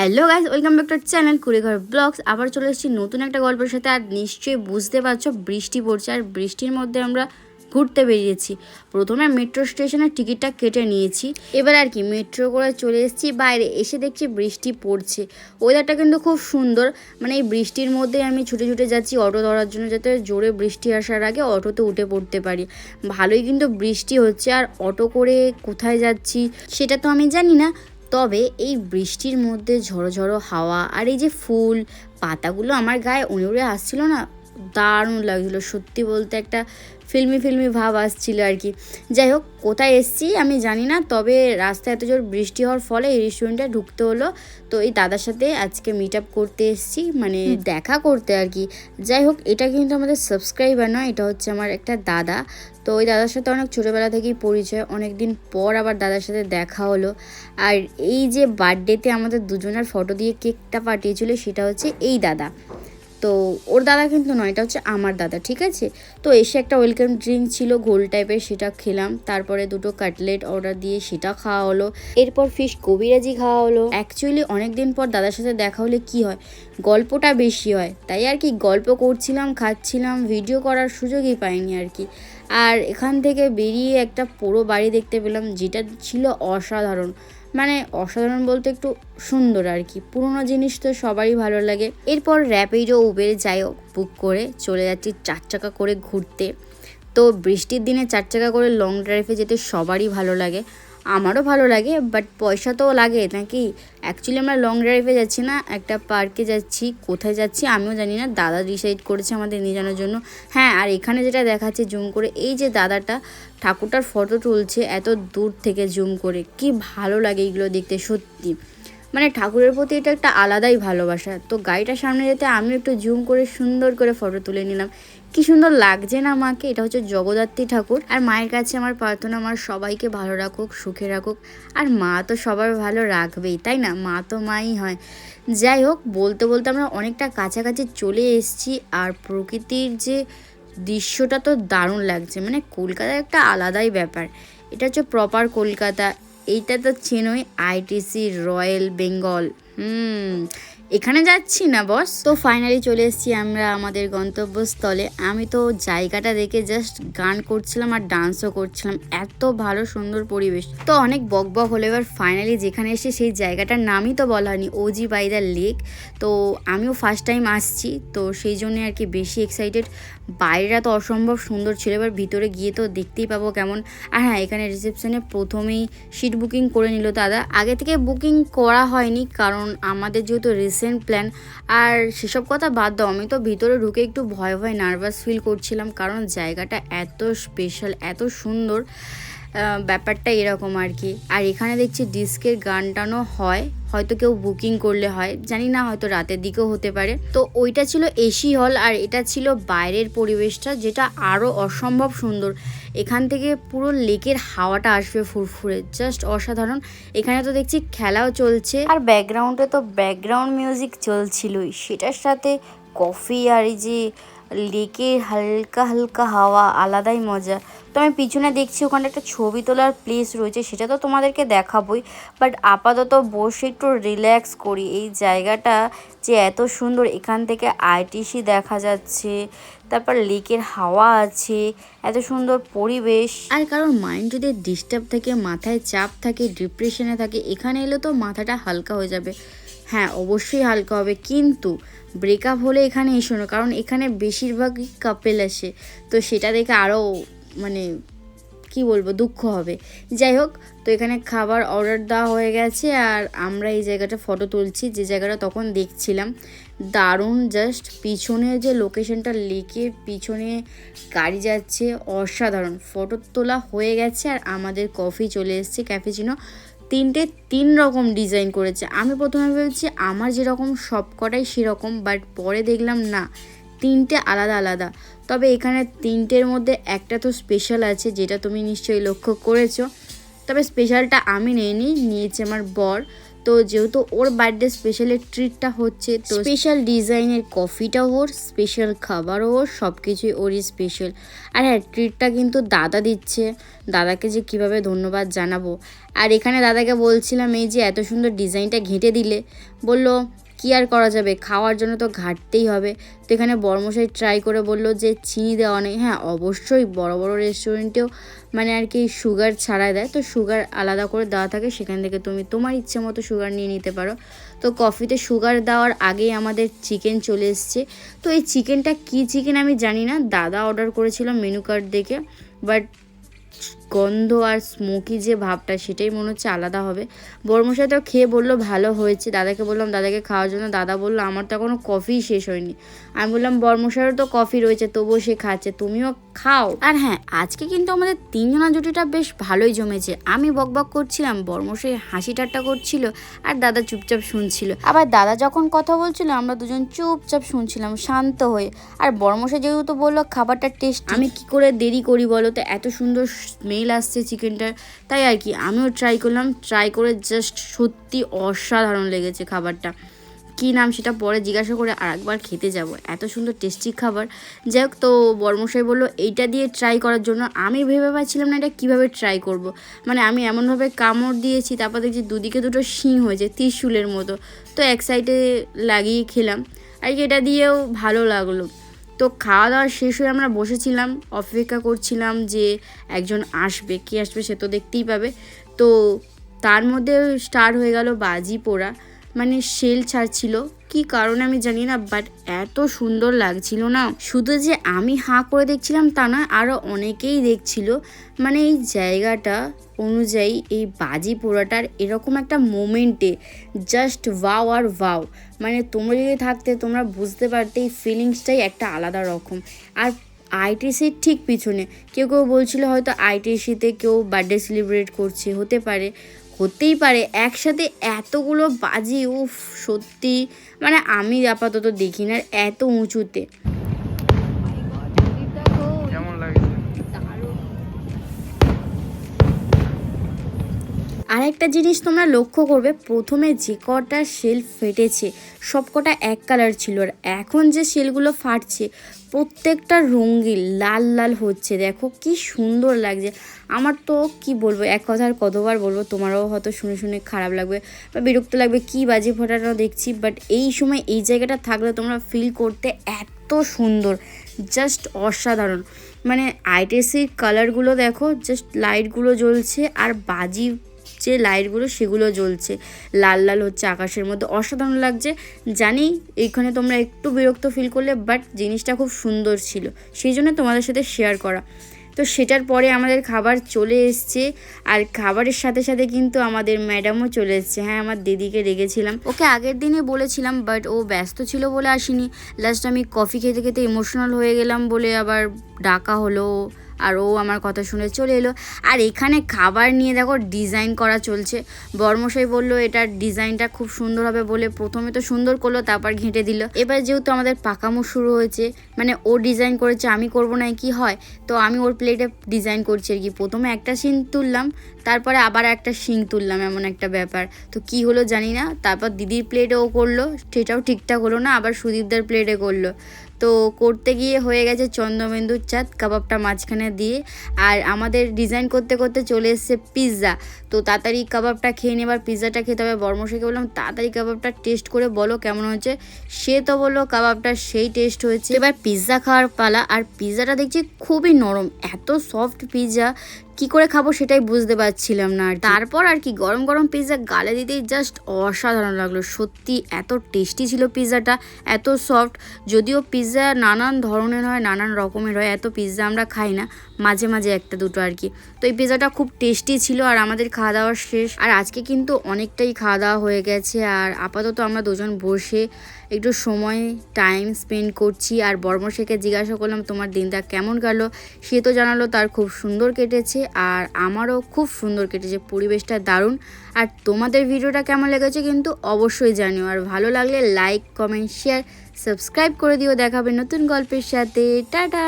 Hello guys, welcome back to channel Kurighar blogs. আবার চলে এসেছি নতুন একটা গল্পের সাথে। আর নিশ্চয়ই বুঝতে পারছো বৃষ্টি পড়ছে, আর বৃষ্টির মধ্যে আমরা ঘুরতে বেরিয়েছি। প্রথমে মেট্রো স্টেশনের টিকিটটা কেটে নিয়েছি, এবার আর কি মেট্রো করে চলে এসেছি বাইরে। এসে দেখছি বৃষ্টি পড়ছে, ওয়েদারটা কিন্তু খুব সুন্দর। মানে এই বৃষ্টির মধ্যে আমি ছুটে ছুটে যাচ্ছি অটো ধরার জন্য, যাতে জোরে বৃষ্টি আসার আগে অটোতে উঠে পড়তে পারি। ভালোই কিন্তু বৃষ্টি হচ্ছে, আর অটো করে কোথায় যাচ্ছি সেটা তো আমি জানি না। তবে এই বৃষ্টির মধ্যে ঝড়ো ঝড়ো হাওয়া আর এই যে ফুল পাতাগুলো আমার গায়ে উড়ে উড়ে আসছিল না, দারুণ লাগছিলো সত্যি বলতে। একটা ফিল্মি ভাব আসছিল আর কি। যাই হোক, কোথায় এসছি আমি জানি না, তবে রাস্তায় এত জোর বৃষ্টি হওয়ার ফলে এই রেস্টুরেন্টে ঢুকতে হলো। তো এই দাদার সাথে আজকে মিট আপ করতে এসছি, মানে দেখা করতে আর কি। যাই হোক, এটা কিন্তু আমাদের সাবস্ক্রাইবার নয়, এটা হচ্ছে আমার একটা দাদা। তো ওই দাদার সাথে অনেক ছোটোবেলা থেকেই পরিচয়, অনেক দিন পর আবার দাদার সাথে দেখা হলো। আর এই যে বার্থডেতে আমাদের দুজনের ফটো দিয়ে কেকটা পাঠিয়েছিল, সেটা হচ্ছে এই দাদা। তো ওর দাদা কিন্তু নয়, এটা হচ্ছে আমার দাদা, ঠিক আছে। তো এসে একটা ওয়েলকাম ড্রিঙ্ক ছিল গোল টাইপের, সেটা খেলাম। তারপরে দুটো কাটলেট অর্ডার দিয়ে সেটা খাওয়া হলো। এরপর ফিশ কবিরাজি খাওয়া হলো। অ্যাকচুয়ালি অনেক দিন পর দাদার সাথে দেখা হলে কি হয়, গল্পটা বেশি হয়। তাই আর কি গল্প করছিলাম, খাচ্ছিলাম, ভিডিও করার সুযোগই পাইনি আর কি। আর এখান থেকে বেরিয়ে একটা পুরো বাড়ি দেখতে পেলাম, যেটা ছিল অসাধারণ। মানে অসাধারণ বলতে একটু সুন্দর আর কি। পুরোনো জিনিস তো সবারই ভালো লাগে। এরপর র্যাপিডো উবের যাই হোক বুক করে চলে যাচ্ছি 4 চাকা করে ঘুরতে। তো বৃষ্টির দিনে 4 চাকা করে লং ড্রাইভে যেতে সবারই ভালো লাগে, আমারও ভালো লাগে, বাট পয়সা তো লাগে নাকি। অ্যাকচুয়ালি আমরা লং ড্রাইভে যাচ্ছি না, একটা পার্কে যাচ্ছি। কোথায় যাচ্ছি আমিও জানি না, দাদা ডিসাইড করেছে আমাদের নিয়ে যাওয়ার জন্য। হ্যাঁ, আর এখানে যেটা দেখাচ্ছে জুম করে, এই যে দাদাটা ঠাকুরটার ফটো তুলছে এত দূর থেকে জুম করে, কি ভালো লাগে এইগুলো দেখতে সত্যি। মানে ঠাকুরের প্রতি এটা একটা আলাদাই ভালোবাসা। তো গাড়িটার সামনে যেতে আমি একটু জুম করে সুন্দর করে ফটো তুলে নিলাম। কি সুন্দর লাগছে না মাকে। এটা হচ্ছে জগদ্ধাত্রী ঠাকুর। আর মায়ের কাছে আমার প্রার্থনা, আমার সবাইকে ভালো রাখুক, সুখে রাখুক। আর মা তো সবার ভালো রাখবেই, তাই না? মা তো মাই হয়। যাই হোক, বলতে বলতে আমরা অনেকটা কাছাকাছি চলে এসেছি। আর প্রকৃতির যে দৃশ্যটা তো দারুণ লাগছে, মানে কলকাতার একটা আলাদাই ব্যাপার। এটা হচ্ছে প্রপার কলকাতা। এইটা তো চেনই, আইটিসি রয়্যাল বেঙ্গল। এখানে যাচ্ছি না বস। তো ফাইনালি চলে এসেছি আমরা আমাদের গন্তব্যস্থলে। আমি তো জায়গাটা দেখে জাস্ট গান করছিলাম আর ডান্সও করছিলাম, এত ভালো সুন্দর পরিবেশ। তো অনেক বক হলো, এবার ফাইনালি যেখানে এসে সেই জায়গাটার নামই তো বলা হয়নি, ওজি বাই দ্য লেক। তো আমিও ফার্স্ট টাইম আসছি, তো সেই জন্য আর কি বেশি এক্সাইটেড। বাইরেটা তো অসম্ভব সুন্দর ছিল, এবার ভিতরে গিয়ে তো দেখতেই পাবো কেমন। আর হ্যাঁ, এখানে রিসেপশনে প্রথমেই সিট বুকিং করে নিল দাদা। আগে থেকে বুকিং করা হয়নি, কারণ আমাদের যেহেতু রিসেন্ট প্ল্যান। আর সেসব কথা বাদ দাও, আমি তো ভিতরে ঢুকে একটু ভয় নার্ভাস ফিল করছিলাম, কারণ জায়গাটা এত স্পেশাল, এত সুন্দর। ব্যাপারটা এরকম আর কি। আর এখানে দেখছি ডিস্কের গান টানও হয়, হয়তো কেউ বুকিং করলে হয়, জানি না, হয়তো রাতের দিকেও হতে পারে। তো ওইটা ছিল এসি হল, আর এটা ছিল বাইরের পরিবেশটা, যেটা আরও অসম্ভব সুন্দর। এখান থেকে পুরো লেকের হাওয়াটা আসবে ফুরফুরে, জাস্ট অসাধারণ। এখানে তো দেখছি খেলাও চলছে, আর ব্যাকগ্রাউন্ডে তো ব্যাকগ্রাউন্ড মিউজিক চলছিলই, সেটার সাথে কফি আর এই যে লেকের হালকা হালকা হাওয়া, আলাদাই মজা। তো আমি পিছনে দেখছি ওখানে একটা ছবি তোলার প্লেস রয়েছে, সেটা তো তোমাদেরকে দেখাবোই। বাট আপাতত বসে একটু রিল্যাক্স করি। এই জায়গাটা যে এত সুন্দর, এখান থেকে আইটিসি দেখা যাচ্ছে, তারপর লেকের হাওয়া আছে, এত সুন্দর পরিবেশ। আর কারোর মাইন্ড যদি ডিস্টার্ব থাকে, মাথায় চাপ থাকে, ডিপ্রেশনে থাকে, এখানে এলে তো মাথাটা হালকা হয়ে যাবে। হ্যাঁ, অবশ্যই হালকা হবে, কিন্তু ব্রেকআপ হলে এখানে এসো না, কারণ এখানে বেশিরভাগই কাপেল আসে। তো সেটা দেখে আরও মানে কি বলবো, দুঃখ হবে। যাই হোক, তো এখানে খাবার অর্ডার দেওয়া হয়ে গেছে, আর আমরা এই জায়গাটা ফটো তুলছি, যে জায়গাটা তখন দেখছিলাম। দারুণ, জাস্ট পিছনে যে লোকেশনটা, লেকের পিছনে গাড়ি যাচ্ছে, অসাধারণ। ফটো তোলা হয়ে গেছে, আর আমাদের কফি চলে এসছে, ক্যাফেচিনো। 3 রকম ডিজাইন করেছে। আমি প্রথমে ভেবেছি আমার যেরকম সব কটাই সেরকম, বাট পরে দেখলাম না, 3টে আলাদা আলাদা। তবে এখানে 3টের মধ্যে একটা তো স্পেশাল আছে, যেটা তুমি নিশ্চয়ই লক্ষ্য করেছো। তবে স্পেশালটা আমি নিইনি, নিয়েছে আমার বর। তো যেহেতু ওর বার্থডে স্পেশালের ট্রিটটা হচ্ছে, তো স্পেশাল ডিজাইনের কফিটাও ওর, স্পেশাল খাবারও ওর, সব কিছুই ওরই স্পেশাল। আর হ্যাঁ, ট্রিটটা কিন্তু দাদা দিচ্ছে। দাদাকে যে কিভাবে ধন্যবাদ জানাবো। আর এখানে দাদাকে বলছিলাম এই যে এত সুন্দর ডিজাইনটা ঘেঁটে দিলে, বলল কি আর করা যাবে, খাওয়ার জন্য তো ঘাটতেই হবে। তো এখানে বড়মশাই ট্রাই করে বললো যে চিনি দেওয়া নেই। হ্যাঁ, অবশ্যই বড় বড় রেস্টুরেন্টেও মানে আর কি সুগার ছাড়াই দেয়, তো সুগার আলাদা করে দেওয়া থাকে, সেখান থেকে তুমি তোমার ইচ্ছে মতো সুগার নিয়ে নিতে পারো। তো কফিতে সুগার দেওয়ার আগেই আমাদের চিকেন চলে এসছে। তো এই চিকেনটা কী চিকেন আমি জানি না, দাদা অর্ডার করেছিল মেনু কার্ড দেখে, বাট গন্ধ আর স্মোকি যে ভাবটা সেটাই মনে হচ্ছে আলাদা হবে। বড়মশাই তো খেয়ে বললো ভালো হয়েছে। দাদাকে বললাম দাদাকে খাওয়ার জন্য, দাদা বললো আমার তো এখনও কফি শেষ হয়নি। আমি বললাম বড়মশাইয়েরও তো কফি রয়েছে, তবুও সে খাচ্ছে, তুমিও খাও। আর হ্যাঁ, আজকে কিন্তু আমাদের তিনজনের জুটিটা বেশ ভালোই জমেছে। আমি বকবক করছিলাম, বড়মশাই হাসি ঠাট্টা করছিল, আর দাদা চুপচাপ শুনছিল। আবার দাদা যখন কথা বলছিল আমরা দুজন চুপচাপ শুনছিলাম শান্ত হয়ে। আর বড়মশাই যেহেতু বললো খাবারটা টেস্ট, আমি কি করে দেরি করি বলো, তো এত সুন্দর স্মেল আসছে চিকেনটার, তাই আর কি আমিও ট্রাই করলাম। ট্রাই করে জাস্ট সত্যি অসাধারণ লেগেছে খাবারটা। কী নাম সেটা পরে জিজ্ঞাসা করে আর একবার খেতে যাব, এত সুন্দর টেস্টি খাবার। যাই হোক, তো বড়মশাই বললো এইটা দিয়ে ট্রাই করার জন্য। আমি ভেবে পাচ্ছিলাম না এটা কীভাবে ট্রাই করব। মানে আমি এমনভাবে কামড় দিয়েছি, তারপর দেখছি দুদিকে দুটো শিং হয়েছে ত্রিশূলের মতো, তো এক সাইডে লাগিয়ে খেলাম আর কি, এটা দিয়েও ভালো লাগলো। তো খাওয়া দাওয়া শেষ হয়ে আমরা বসেছিলাম, অপেক্ষা করছিলাম যে একজন আসবে, কে আসবে সে তো দেখতেই পাবে। তো তার মধ্যে স্টার্ট হয়ে গেল বাজি পোড়া, মানে শেল ছাড়ছিল, কি কারণে আমি জানি না, বাট এত সুন্দর লাগছিল না। শুধু যে আমি হাঁ করে দেখছিলাম তা নয়, আরও অনেকেই দেখছিল। মানে এই জায়গাটা অনুযায়ী এই বাজি পোড়াটার এরকম একটা মোমেন্টে জাস্ট ওয়াও আর ওয়াও। মানে তোমরা যদি থাকতে তোমরা বুঝতে পারতে এই ফিলিংসটাই একটা আলাদা রকম। আর আইটিসির ঠিক পিছনে কেউ কেউ বলছিল হয়তো আইটিসিতে কেউ বার্থডে সেলিব্রেট করছে, হতেই পারে একসাথে এতগুলো বাজি, উফ সত্যি মানে আমি আপাতত দেখি না এত উঁচুতে। আর একটা জিনিস তোমরা লক্ষ্য করবে, প্রথমে যে কটা শেল ফেটেছে সব কটা এক কালার ছিল, আর এখন যে শেলগুলো ফাটছে প্রত্যেকটা রঙিন লাল লাল হচ্ছে। দেখো কি সুন্দর লাগছে। আমার তো কি বলবো, এক কথার কতবার বলবো, তোমারও হয়তো শুনে শুনে খারাপ লাগবে বা বিরক্ত লাগবে, কি বাজি ফোটানো দেখছি, বাট এই সময় এই জায়গাটা থাকলে তোমরা ফিল করতে এত সুন্দর, জাস্ট অসাধারণ। মানে আইটিসির কালারগুলো দেখো, জাস্ট লাইটগুলো জ্বলছে আর বাজি যে লাইটগুলো সেগুলো জ্বলছে, লাল লাল হচ্ছে আকাশের মধ্যে, অসাধারণ লাগছে। জানি এইখানে তোমরা একটু বিরক্ত ফিল করলে, বাট জিনিসটা খুব সুন্দর ছিল, সেই জন্য তোমাদের সাথে শেয়ার করা। তো সেটার পরে আমাদের খাবার চলে এসছে, আর খাবারের সাথে সাথে কিন্তু আমাদের ম্যাডামও চলে এসছে। হ্যাঁ, আমার দিদিকে রেখেছিলাম, ওকে আগের দিনে বলেছিলাম, বাট ও ব্যস্ত ছিল বলে আসেনি। লাস্ট আমি কফি খেতে খেতে ইমোশনাল হয়ে গেলাম বলে আবার ডাকা হলো, আর ও আমার কথা শুনে চলে এলো। আর এখানে খাবার নিয়ে দেখো ডিজাইন করা চলছে। বড়মশাই বললো এটার ডিজাইনটা খুব সুন্দর হবে বলে, প্রথমে তো সুন্দর করলো, তারপর ঘেঁটে দিল। এবার যেহেতু আমাদের পাকামো শুরু হয়েছে, মানে ও ডিজাইন করেছে, আমি করবো না কি হয়, তো আমি ওর প্লেটে ডিজাইন করছি আর কি। প্রথমে একটা শিং তুললাম, তারপরে আবার একটা শিং তুললাম, এমন একটা ব্যাপার। তো কি হলো জানি না, তারপর দিদির প্লেটে ও করলো, সেটাও ঠিকঠাক হলো না, আবার সুদীপদার প্লেটে করলো। তো করতে গিয়ে হয়ে গেছে চন্দ্রবিন্দুর চাঁদ, কাবাবটা মাঝখানে দিয়ে। আর আমাদের ডিজাইন করতে করতে চলে এসছে পিৎজা। তো তাড়াতাড়ি কাবাবটা খেয়ে নিয়ে এবার পিৎজাটা খেতে হবে। বড়মশাইকে বললাম তাড়াতাড়ি কাবাবটা টেস্ট করে বলো কেমন হয়েছে। সে তো বললো কাবাবটা সেই টেস্ট হয়েছে। এবার পিৎজা খাওয়ার পালা। আর পিৎজাটা দেখছি খুবই নরম, এত সফট পিৎজা, কি করে খাবো সেটাই বুঝতে পারছিলাম না। আর তারপর আর কি গরম গরম পিৎজা গালে দিতেই জাস্ট অসাধারণ লাগলো। সত্যি এত টেস্টি ছিল পিৎজাটা, এত সফট। যদিও পিৎজা নানান ধরনের হয়, নানান রকমের হয়, এত পিৎজা আমরা খাই না, মাঝে মাঝে একটা দুটো আর কি। তো এই পিৎজাটা খুব টেস্টি ছিল। আর আমাদের খাওয়া দাওয়া শেষ, আর আজকে কিন্তু অনেকটাই খাওয়া দাওয়া হয়ে গেছে। আর আপাতত আমরা দুজন বসে একটু সময় টাইম স্পেন্ড করছি। আর বড়মশাইকে জিজ্ঞাসা করলাম তোমার দিনটা কেমন গেল, সে তো জানালো তার খুব সুন্দর কেটেছে, আর আমারও খুব সুন্দর কেটেছে, পরিবেশটা দারুণ। আর তোমাদের ভিডিওটা কেমন লেগেছে কিন্তু অবশ্যই জানিও, আর ভালো লাগলে লাইক কমেন্ট শেয়ার সাবস্ক্রাইব করে দিও। দেখাবে নতুন গল্পের সাথে, টাটা।